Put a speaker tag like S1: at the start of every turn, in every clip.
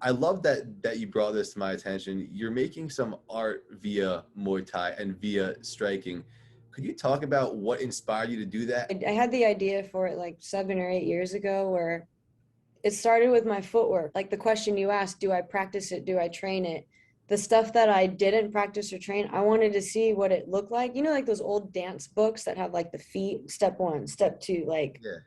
S1: I love that you brought this to my attention. You're making some art via Muay Thai and via striking. Could you talk about what inspired you to do that?
S2: I had the idea for it like 7 or 8 years ago, where it started with my footwork. Like the question you asked, do I practice it? Do I train it? The stuff that I didn't practice or train, I wanted to see what it looked like. You know, like those old dance books that have like the feet, step one, step two, like
S1: Yeah.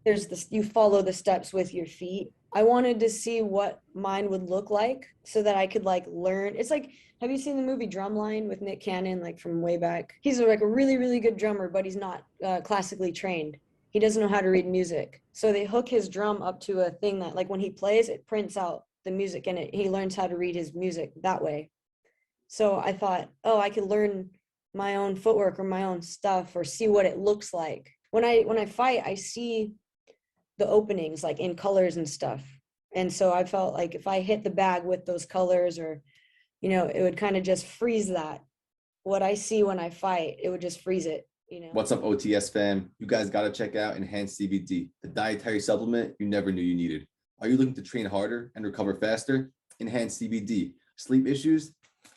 S2: there's this, you follow the steps with your feet. I wanted to see what mine would look like so that I could like learn. It's like, have you seen the movie Drumline with Nick Cannon, like from way back? He's like a really, really good drummer, but he's not classically trained. He doesn't know how to read music. So they hook his drum up to a thing that like when he plays, it prints out the music and he learns how to read his music that way. So I thought, oh, I could learn my own footwork or my own stuff or see what it looks like. When I fight, I see the openings like in colors and stuff. And so I felt like if I hit the bag with those colors or, it would kind of just freeze that. What I see when I fight, it would just freeze it.
S1: What's up, OTS fam? You guys got to check out Enhanced CBD, the dietary supplement you never knew you needed. Are you looking to train harder and recover faster? Enhanced CBD. Sleep issues?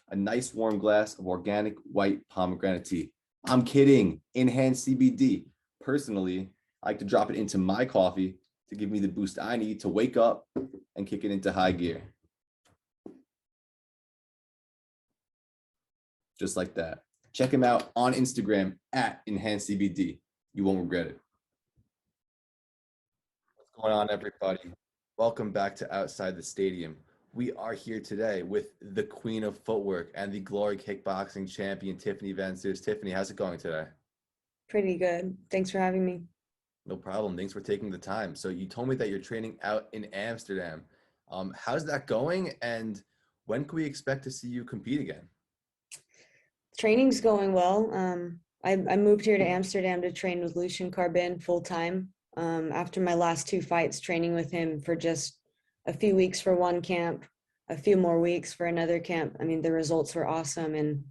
S1: A nice warm glass of organic white pomegranate tea. I'm kidding. Enhanced CBD. Personally, I like to drop it into my coffee to give me the boost I need to wake up and kick it into high gear. Just like that. Check him out on Instagram at Enhanced CBD. You won't regret it. What's going on, everybody? Welcome back to Outside the Stadium. We are here today with the Queen of Footwork and the Glory Kickboxing champion, Tiffany Van Soest. Tiffany, how's it going today?
S2: Pretty good. Thanks for having me.
S1: No problem. Thanks for taking the time. So you told me that you're training out in Amsterdam. How's that going? And when can we expect to see you compete again?
S2: Training's going well. I moved here to Amsterdam to train with Lucien Carbin full time. After my last two fights, training with him for just a few weeks for one camp, a few more weeks for another camp. I mean, the results were awesome. And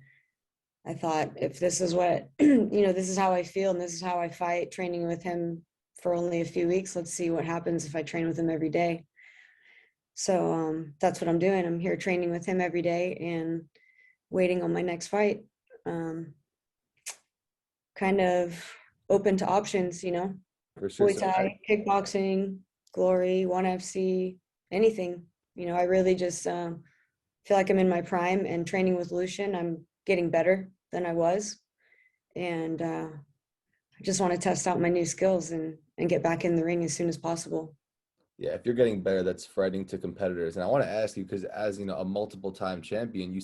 S2: I thought, if this is what, this is how I feel and this is how I fight, training with him for only a few weeks, let's see what happens if I train with him every day. So that's what I'm doing. I'm here training with him every day and waiting on my next fight. Kind of open to options,
S1: For sure.
S2: Muay Thai, kickboxing, Glory, ONE FC, anything. I really just feel like I'm in my prime, and training with Lucien, I'm getting better than I was. And I just want to test out my new skills and get back in the ring as soon as possible.
S1: Yeah, if you're getting better, that's frightening to competitors. And I want to ask you, because as a multiple time champion,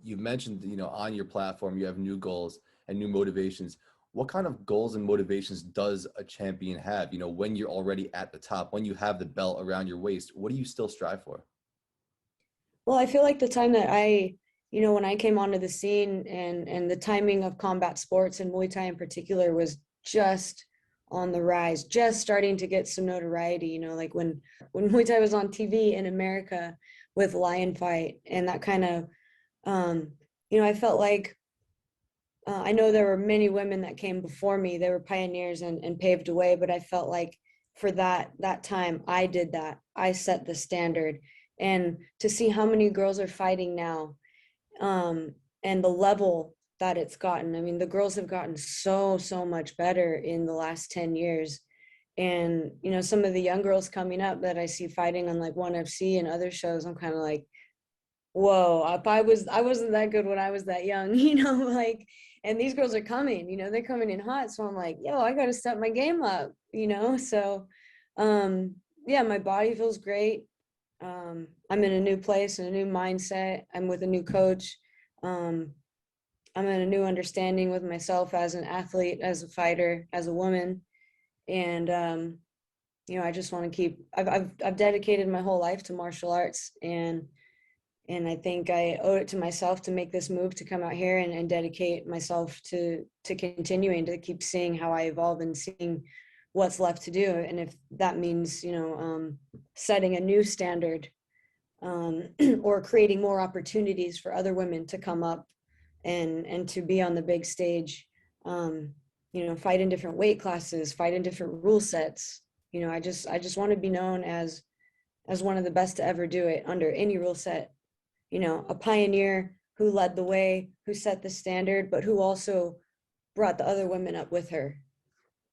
S1: you've mentioned, on your platform, you have new goals and new motivations. What kind of goals and motivations does a champion have? When you're already at the top, when you have the belt around your waist, what do you still strive for?
S2: Well, I feel like the time that when I came onto the scene and the timing of combat sports and Muay Thai in particular was just on the rise, just starting to get some notoriety, like when Muay Thai was on TV in America with Lion Fight and that kind of, I felt like, I know there were many women that came before me. They were pioneers and paved a way, but I felt like for that time, I did that. I set the standard. And to see how many girls are fighting now, and the level that it's gotten. I mean, the girls have gotten so much better in the last 10 years. And, some of the young girls coming up that I see fighting on like ONE FC and other shows, I'm kind of like, whoa, I wasn't that good when I was that young, like, and these girls are coming, they're coming in hot. So I'm like, yo, I got to step my game up, so, yeah, my body feels great. I'm in a new place and a new mindset. I'm with a new coach. I'm in a new understanding with myself as an athlete, as a fighter, as a woman. And, I just want to I've dedicated my whole life to martial arts, and I think I owe it to myself to make this move to come out here and dedicate myself to continuing to keep seeing how I evolve and seeing what's left to do. And if that means, setting a new standard, or creating more opportunities for other women to come up and to be on the big stage, fight in different weight classes, fight in different rule sets. I just want to be known as as one of the best to ever do it under any rule set. You know, a pioneer who led the way, who set the standard, but who also brought the other women up with her.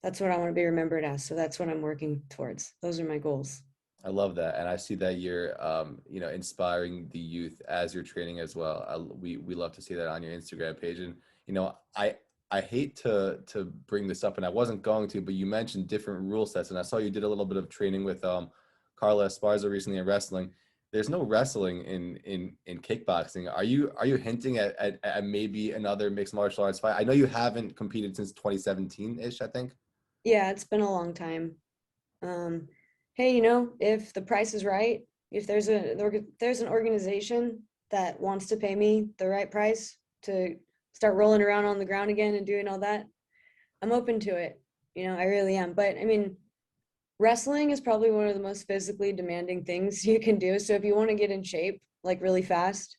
S2: That's what I want to be remembered as. So that's what I'm working towards. Those are my goals.
S1: I love that, and I see that you're, you know, inspiring the youth as you're training as well. We love to see that on your Instagram page, and you know, I hate to bring this up, and I wasn't going to, but you mentioned different rule sets, and I saw you did a little bit of training with Carla Esparza recently in wrestling. There's no wrestling in kickboxing. Are you hinting at maybe another mixed martial arts fight? I know you haven't competed since 2017-ish, I think.
S2: Yeah, it's been a long time. Um, hey, you know, if the price is right, if there's an organization that wants to pay me the right price to start rolling around on the ground again and doing all that, I'm open to it. You know, I really am. But I mean, wrestling is probably one of the most physically demanding things you can do. So if you want to get in shape like really fast,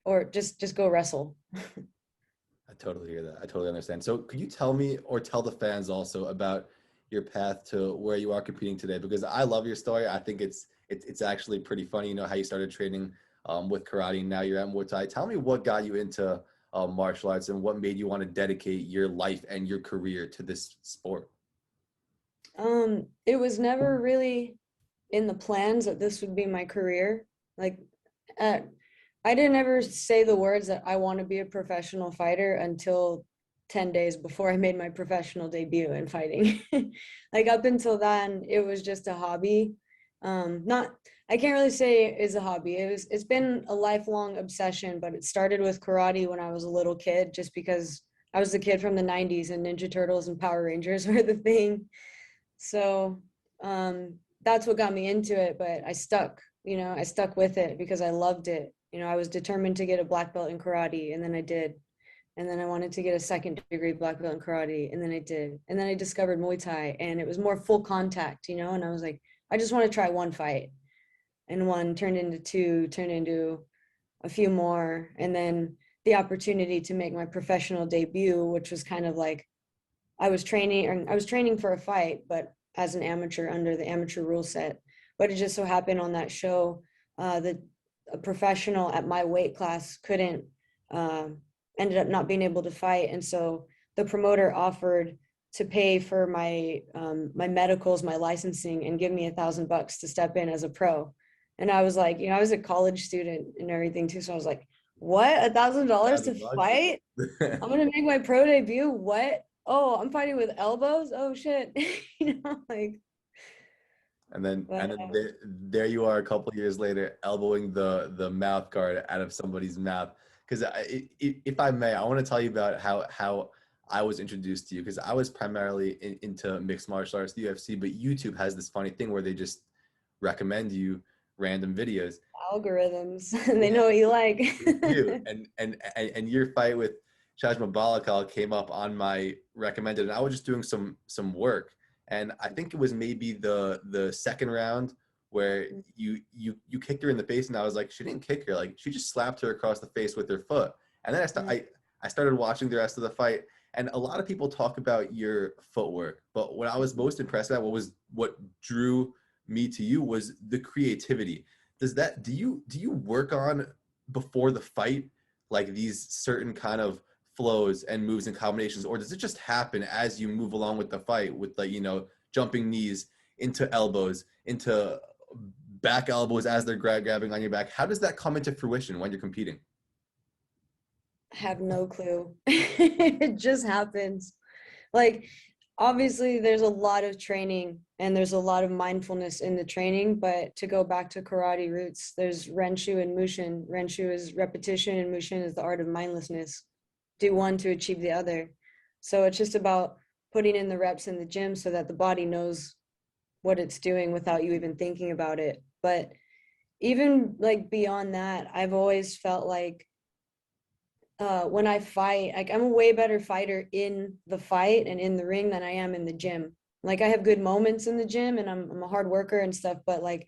S2: or just go wrestle.
S1: I totally hear that. I totally understand. So could you tell me or tell the fans also about your path to where you are competing today? Because I love your story. I think it's actually pretty funny. You know how you started training with karate and now you're at Muay Thai. Tell me what got you into martial arts and what made you want to dedicate your life and your career to this sport.
S2: It was never really in the plans that this would be my career. Like, uh, I didn't ever say the words that I want to be a professional fighter until 10 days before I made my professional debut in fighting. Like up until then, it was just a hobby. Not, I can't really say it's a hobby. It's been a lifelong obsession, but it started with karate when I was a little kid, just because I was the kid from the 90s and Ninja Turtles and Power Rangers were the thing. So that's what got me into it, but I stuck with it because I loved it. You know, I was determined to get a black belt in karate, and then I did. And then I wanted to get a second degree black belt in karate, and then I did. And then I discovered Muay Thai, and it was more full contact, you know, and I was like, I just want to try one fight. And one turned into two, turned into a few more. And then the opportunity to make my professional debut, which was kind of like I was training for a fight, but as an amateur under the amateur rule set. But it just so happened on that show that a professional at my weight class couldn't uh, ended up not being able to fight, and so the promoter offered to pay for my medicals, my licensing, and give me $1,000 to step in as a pro. And I was like, you know, I was a college student and everything too, so I was like, what, $1,000 to
S1: $1,000.
S2: fight? I'm gonna make my pro debut. What? Oh, I'm fighting with elbows. Oh shit. You know, like.
S1: And
S2: But
S1: then there you are a couple years later, elbowing the mouth guard out of somebody's mouth. Because if I may, I want to tell you about how I was introduced to you. Because I was primarily into mixed martial arts, the UFC, but YouTube has this funny thing where they just recommend you random videos.
S2: algorithms, they know what you like.
S1: They do. And your fight with Shajma Balakal came up on my recommended, and I was just doing some work. And I think it was maybe the second round where you kicked her in the face, and I was like, she didn't kick her, like she just slapped her across the face with her foot. And then I started watching the rest of the fight, and a lot of people talk about your footwork, but what I was most impressed at, what drew me to you was the creativity. Do you work on before the fight like these certain kind of flows and moves and combinations, or does it just happen as you move along with the fight with, like, you know, jumping knees into elbows, into back elbows as they're grabbing on your back? How does that come into fruition when you're competing?
S2: I have no clue. It just happens. Like, obviously there's a lot of training and there's a lot of mindfulness in the training, but to go back to karate roots, there's Renshu and Mushin. Renshu is repetition and Mushin is the art of mindlessness. Do one to achieve the other. So it's just about putting in the reps in the gym so that the body knows what it's doing without you even thinking about it. But even like beyond that, I've always felt like when I fight, like I'm a way better fighter in the fight and in the ring than I am in the gym. Like I have good moments in the gym and I'm a hard worker and stuff, but like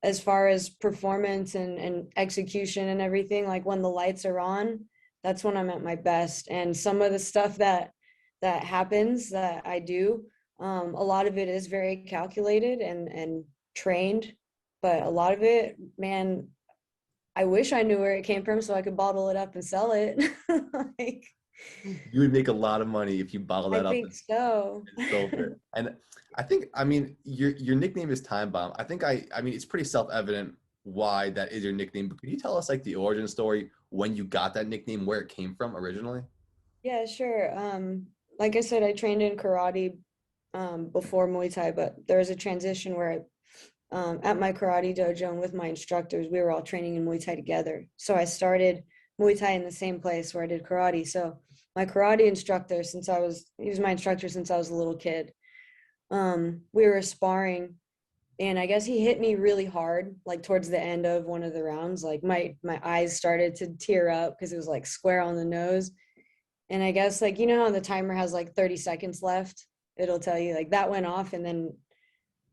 S2: as far as performance and execution and everything, like when the lights are on, that's when I'm at my best. And some of the stuff that happens that I do, a lot of it is very calculated and trained. but a lot of it, man, I wish I knew where it came from so I could bottle it up and sell it. Like,
S1: You would make a lot of money if you bottled
S2: I
S1: that up
S2: think so.
S1: and sold it. And I think, I mean, your nickname is Time Bomb. I think I mean, it's pretty self-evident why that is your nickname, but could you tell us like the origin story when you got that nickname, where it came from originally?
S2: Yeah, sure. Like I said, I trained in karate before Muay Thai, but there was a transition where at my karate dojo and with my instructors, we were all training in Muay Thai together. So I started Muay Thai in the same place where I did karate. So my karate instructor, he was my instructor since I was a little kid. We were sparring, and I guess he hit me really hard, like towards the end of one of the rounds. Like my eyes started to tear up because it was like square on the nose. And I guess, like, you know how the timer has like 30 seconds left? It'll tell you like that went off, and then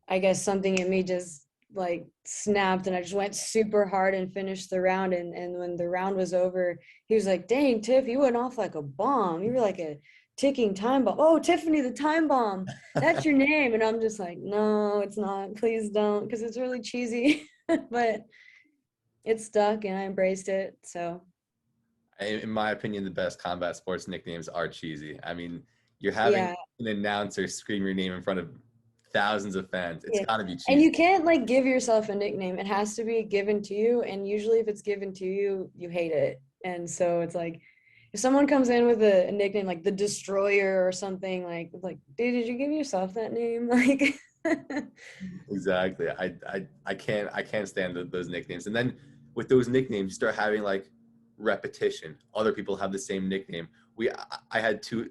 S2: I guess something in me just like snapped, and I just went super hard and finished the round. And when the round was over, he was like, "Dang, Tiff, you went off like a bomb. You were like a ticking time bomb. Oh, Tiffany the time bomb. That's your name." And I'm just like, "No, it's not. Please don't," because it's really cheesy. But it stuck and I embraced it. So
S1: In my opinion, the best combat sports nicknames are cheesy. I mean, you're having
S2: yeah.
S1: an announcer scream your name in front of thousands of fans. It's
S2: Yeah.
S1: got to be
S2: And
S1: cheesy.
S2: you can't like give yourself a nickname. It has to be given to you. And usually if it's given to you, you hate it. And so it's like if someone comes in with a nickname like the Destroyer or something, like, dude, did you give yourself that name? Like
S1: Exactly. I can't stand those nicknames. And then with those nicknames, you start having like repetition. Other people have the same nickname. I had two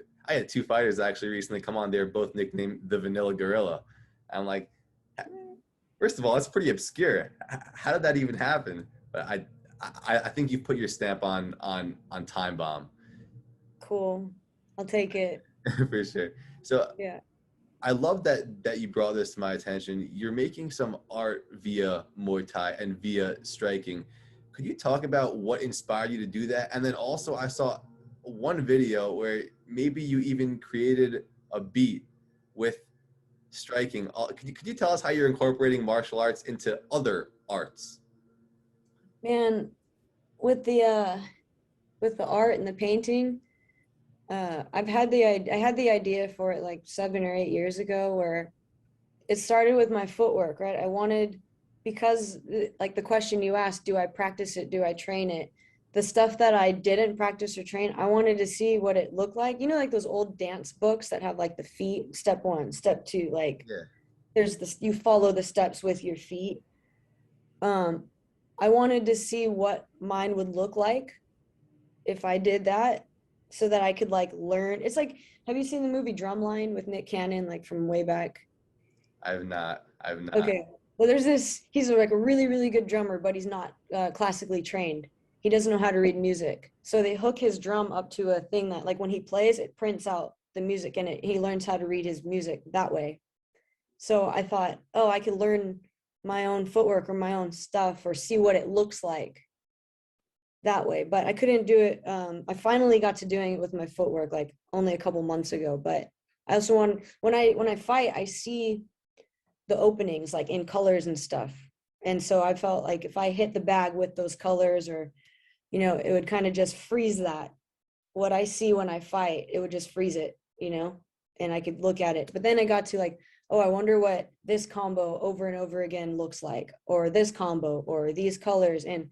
S1: fighters actually recently come on. They're both nicknamed the Vanilla Gorilla. I'm like, first of all, that's pretty obscure. How did that even happen? But I think you put your stamp on Time Bomb
S2: cool. I'll take it.
S1: for sure. So
S2: Yeah.
S1: I love that you brought this to my attention. You're making some art via Muay Thai and via striking. Could you talk about what inspired you to do that? And then also I saw one video where maybe you even created a beat with striking. Could you tell us how you're incorporating martial arts into other arts?
S2: Man, with the art and the painting, I had the idea for it like 7 or 8 years ago where it started with my footwork, right? I wanted, because like the question you asked, do I practice it? Do I train it? The stuff that I didn't practice or train, I wanted to see what it looked like. You know, like those old dance books that have like the feet, step one, step two, like
S1: Yeah.
S2: there's this, you follow the steps with your feet. Um, I wanted to see what mine would look like if I did that so that I could like learn. It's like, have you seen the movie Drumline with Nick Cannon, like from way back?
S1: I have not. I have not.
S2: Okay. Well, he's like a really, really good drummer, but he's not classically trained. He doesn't know how to read music. So they hook his drum up to a thing that, like, when he plays, it prints out the music and he learns how to read his music that way. So I thought, oh, I could learn my own footwork or my own stuff or see what it looks like that way. But I couldn't do it. I finally got to doing it with my footwork like only a couple months ago. But I also want, when I fight, I see the openings like in colors and stuff. And so I felt like if I hit the bag with those colors, or, it would kind of just freeze that. What I see when I fight, it would just freeze it, and I could look at it. But then I got to like, oh, I wonder what this combo over and over again looks like, or this combo, or these colors. And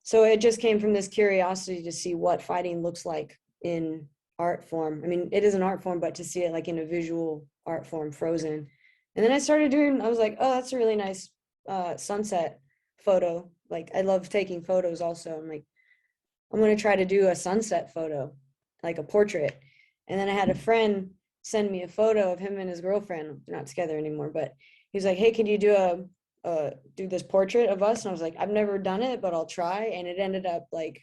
S2: so it just came from this curiosity to see what fighting looks like in art form. I mean, it is an art form, but to see it like in a visual art form, frozen. And then I was like, oh, that's a really nice sunset photo. Like, I love taking photos also. I'm like, I'm going to try to do a sunset photo, like a portrait. And then I had a friend send me a photo of him and his girlfriend. They're not together anymore, but he was like, hey, can you do this portrait of us? And I was like, I've never done it, but I'll try. And it ended up like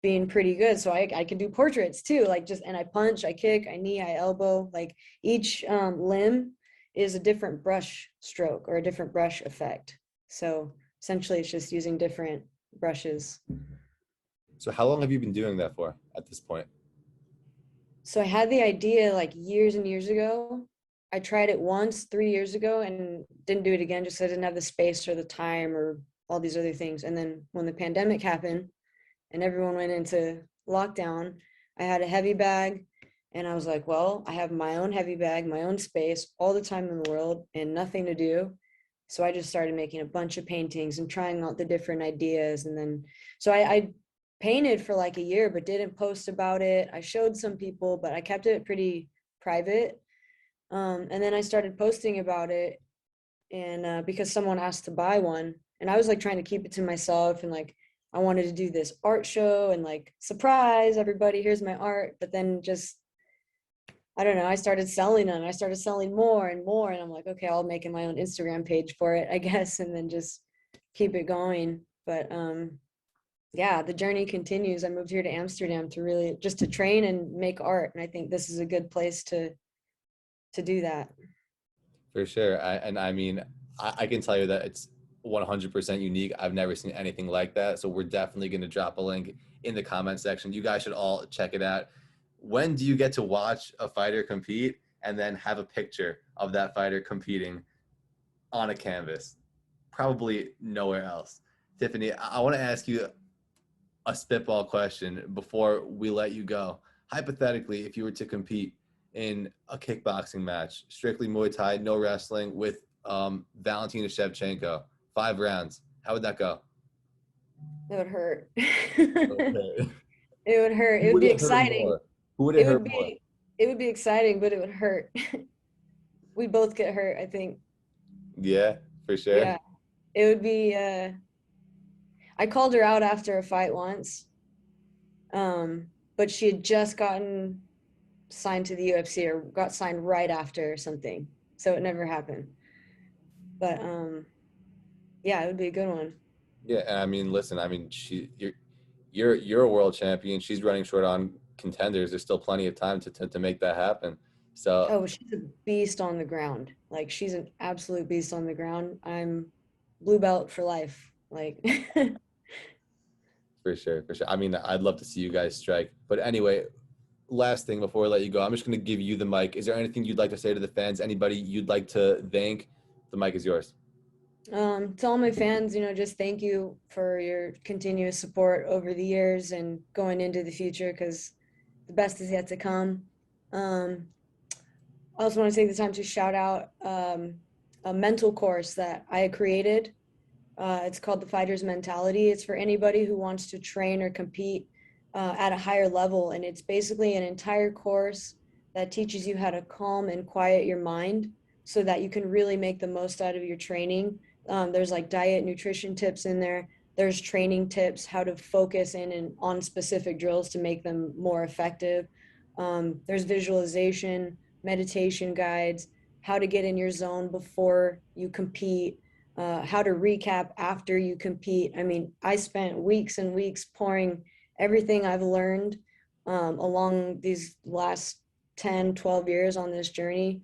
S2: being pretty good. So I can do portraits too, like and I punch, I kick, I knee, I elbow, like each limb is a different brush stroke or a different brush effect. So essentially it's just using different brushes.
S1: So how long have you been doing that for at this point?
S2: So I had the idea like years and years ago. I tried it once 3 years ago and didn't do it again, just 'cause I didn't have the space or the time or all these other things. And then when the pandemic happened and everyone went into lockdown, I had a heavy bag and I was like, well, I have my own heavy bag, my own space, all the time in the world and nothing to do. So I just started making a bunch of paintings and trying out the different ideas. And then, so I painted for like a year, but didn't post about it. I showed some people, but I kept it pretty private. And then I started posting about it, and because someone asked to buy one, and I was like trying to keep it to myself, and like I wanted to do this art show and like surprise everybody, here's my art. But then just I don't know, I started selling them. I started selling more and more, and I'm like, okay, I'll make my own Instagram page for it, I guess, and then just keep it going. But yeah, the journey continues. I moved here to Amsterdam to really just to train and make art, and I think this is a good place to do that.
S1: For sure. I mean, I can tell you that it's 100% unique. I've never seen anything like that. So we're definitely going to drop a link in the comment section. You guys should all check it out. When do you get to watch a fighter compete and then have a picture of that fighter competing on a canvas? Probably nowhere else. Tiffany, I want to ask you a spitball question before we let you go. Hypothetically, if you were to compete in a kickboxing match, strictly Muay Thai, no wrestling, with Valentina Shevchenko, 5 rounds, how would that go?
S2: It would hurt.
S1: Okay.
S2: It would hurt.
S1: Who
S2: It would
S1: would
S2: be
S1: it hurt
S2: exciting.
S1: more? Who would it
S2: It
S1: hurt
S2: would
S1: more?
S2: be it would be exciting, but it would hurt. We both get hurt, I think.
S1: Yeah, for sure.
S2: Yeah. It would be I called her out after a fight once. But she had just gotten signed to the UFC or got signed right after or something. So it never happened. But yeah, it would be a good one.
S1: Yeah, and I mean, listen, I mean, you're a world champion. She's running short on contenders. There's still plenty of time to make that happen. So
S2: Oh, she's a beast on the ground. Like she's an absolute beast on the ground. I'm blue belt for life. Like
S1: for sure, for sure. I mean, I'd love to see you guys strike. But anyway, last thing before I let you go, I'm just going to give you the mic. Is there anything you'd like to say to the fans? Anybody you'd like to thank? The mic is yours.
S2: to all my fans, just thank you for your continuous support over the years and going into the future because the best is yet to come. Um, I also want to take the time to shout out a mental course that I created. It's called the Fighter's Mentality. It's for anybody who wants to train or compete at a higher level. And it's basically an entire course that teaches you how to calm and quiet your mind so that you can really make the most out of your training. There's like diet, nutrition tips in there. There's training tips, how to focus in and on specific drills to make them more effective. There's visualization, meditation guides, how to get in your zone before you compete, how to recap after you compete. I mean, I spent weeks and weeks pouring everything I've learned along these last 10, 12 years on this journey.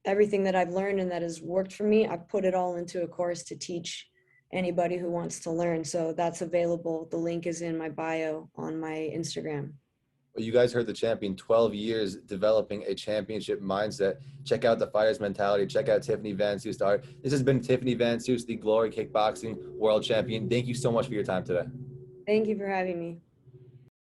S2: Everything that I've learned and that has worked for me, I put it all into a course to teach anybody who wants to learn. So that's available. The link is in my bio on my Instagram.
S1: Well, you guys heard the champion, 12 years developing a championship mindset. Check out the Fighter's Mentality. Check out Tiffany Van Soest art. This has been Tiffany Van Soest, the Glory Kickboxing World Champion. Thank you so much for your time today.
S2: Thank you for having me.